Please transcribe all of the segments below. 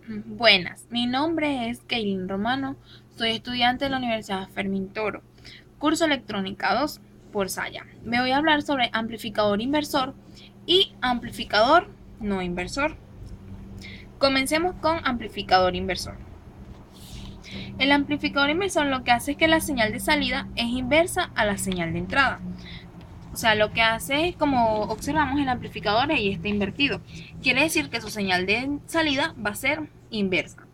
Buenas, mi nombre es Keilin Romano, soy estudiante de la Universidad Fermín Toro, curso Electrónica 2 por Saya. Me voy a hablar sobre amplificador inversor y amplificador no inversor. Comencemos con amplificador inversor. El amplificador inversor lo que hace es que la señal de salida es inversa a la señal de entrada. O sea, lo que hace es, como observamos, el amplificador ahí está invertido. Quiere decir que su señal de salida va a ser inversa.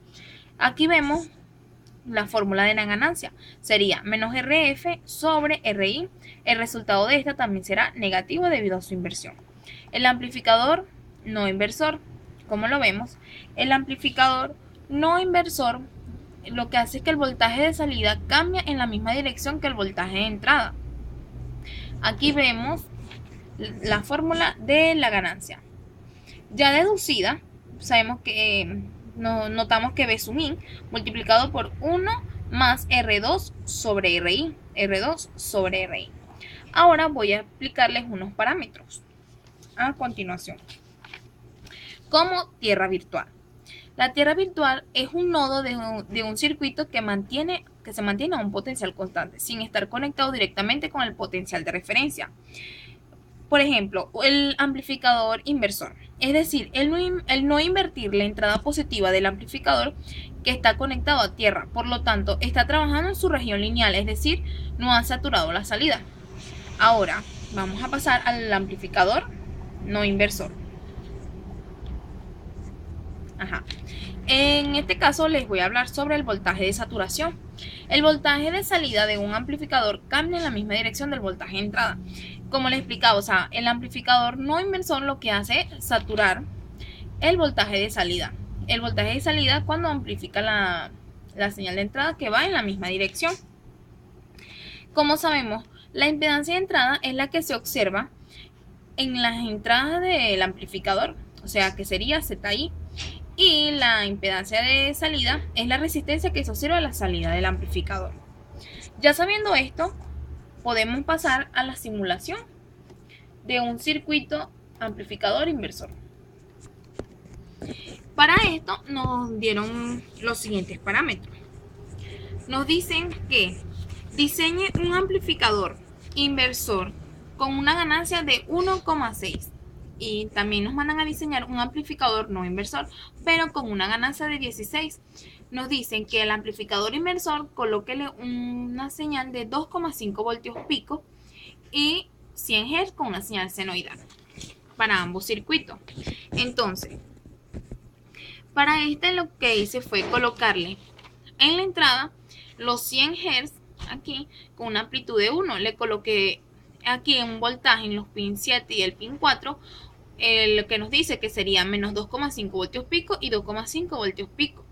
Aquí vemos la fórmula de la ganancia. Sería menos RF sobre RI. El resultado de esta también será negativo debido a su inversión. El amplificador no inversor, ¿cómo lo vemos? El amplificador no inversor lo que hace es que el voltaje de salida cambia en la misma dirección que el voltaje de entrada. Aquí vemos la fórmula de la ganancia. Ya deducida, sabemos que notamos que B sub I multiplicado por 1 más R2 sobre RI. R2 sobre RI. Ahora voy a explicarles unos parámetros a continuación. Como tierra virtual. La tierra virtual es un nodo de un circuito que se mantiene a un potencial constante, sin estar conectado directamente con el potencial de referencia. Por ejemplo, el amplificador inversor, es decir, el no invertir la entrada positiva del amplificador que está conectado a tierra, por lo tanto, está trabajando en su región lineal, es decir, no ha saturado la salida. Ahora, vamos a pasar al amplificador no inversor. En este caso les voy a hablar sobre el voltaje de saturación. El voltaje de salida de un amplificador cambia en la misma dirección del voltaje de entrada. Como les explicaba, o sea, el amplificador no inversor lo que hace es saturar el voltaje de salida. El voltaje de salida cuando amplifica la señal de entrada que va en la misma dirección. Como sabemos, la impedancia de entrada es la que se observa en las entradas del amplificador, o sea que sería ZI. Y la impedancia de salida es la resistencia que se observa a la salida del amplificador. Ya sabiendo esto, podemos pasar a la simulación de un circuito amplificador inversor. Para esto nos dieron los siguientes parámetros. Nos dicen que diseñe un amplificador inversor con una ganancia de 1,6. Y también nos mandan a diseñar un amplificador no inversor, pero con una ganancia de 16. Nos dicen que el amplificador inversor colóquele una señal de 2,5 voltios pico y 100 Hz con una señal senoidal para ambos circuitos. Entonces, para este lo que hice fue colocarle en la entrada los 100 Hz aquí con una amplitud de 1. Le coloqué aquí un voltaje en los pin 7 y el pin 4, lo que nos dice que sería menos 2,5 voltios pico y 2,5 voltios pico.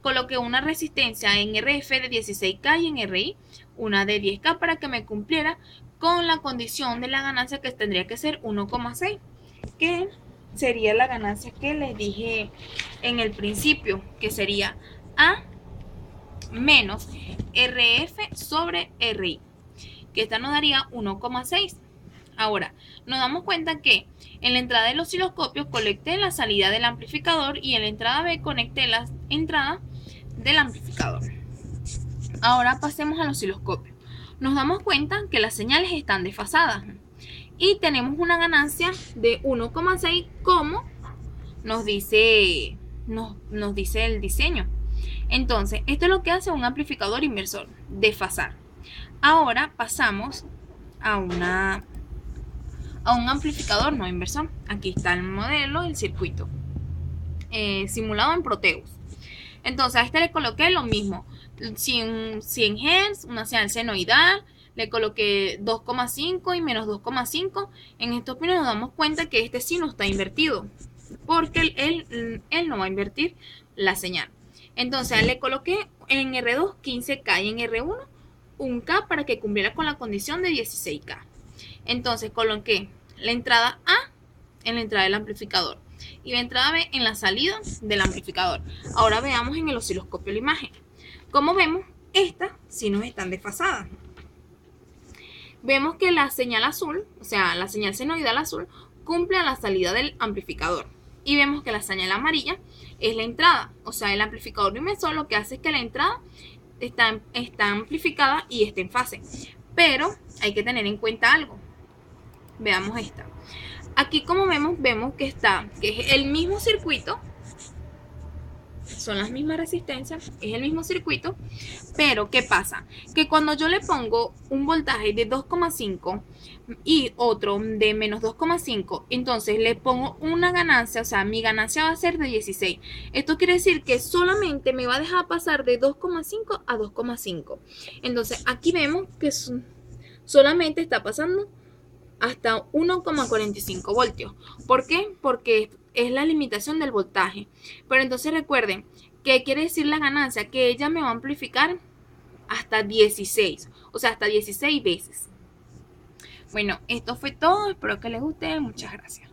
Coloqué una resistencia en RF de 16K y en RI una de 10K para que me cumpliera con la condición de la ganancia que tendría que ser 1,6, que sería la ganancia que les dije en el principio, que sería A menos RF sobre RI, que esta nos daría 1,6. Ahora, nos damos cuenta que en la entrada del osciloscopio conecté la salida del amplificador y en la entrada B conecté la entrada del amplificador. Ahora pasemos al osciloscopio. Nos damos cuenta que las señales están desfasadas y tenemos una ganancia de 1,6 como nos dice el diseño. Entonces, esto es lo que hace un amplificador inversor, desfasar. Ahora pasamos a un amplificador no inversor. Aquí está el modelo, el circuito simulado en Proteus. Entonces a este le coloqué lo mismo, 100 Hz, una señal senoidal, le coloqué 2,5 y menos 2,5. En estos pinos nos damos cuenta que este sí no está invertido, porque él no va a invertir la señal. Entonces le coloqué en R2 15K y en R1 1K para que cumpliera con la condición de 16K. Entonces coloqué la entrada A en la entrada del amplificador y la entrada B en la salida del amplificador. Ahora veamos en el osciloscopio la imagen. Como vemos, estas sí nos están desfasadas. Vemos que la señal azul, o sea, la señal senoidal azul, cumple a la salida del amplificador. y vemos que la señal amarilla es la entrada. O sea, el amplificador de inversor lo que hace es que la entrada está amplificada y está en fase. Pero hay que tener en cuenta algo. Veamos esta. Aquí como vemos que es el mismo circuito, son las mismas resistencias, es el mismo circuito, pero ¿qué pasa? Que cuando yo le pongo un voltaje de 2,5 y otro de menos 2,5, entonces le pongo una ganancia, o sea, mi ganancia va a ser de 16. Esto quiere decir que solamente me va a dejar pasar de 2,5 a 2,5. Entonces aquí vemos que solamente está pasando hasta 1,45 voltios. ¿Por qué? Porque es la limitación del voltaje. Pero entonces recuerden, ¿qué quiere decir la ganancia? Que ella me va a amplificar hasta 16, o sea, hasta 16 veces. Bueno, esto fue todo, espero que les guste, muchas gracias.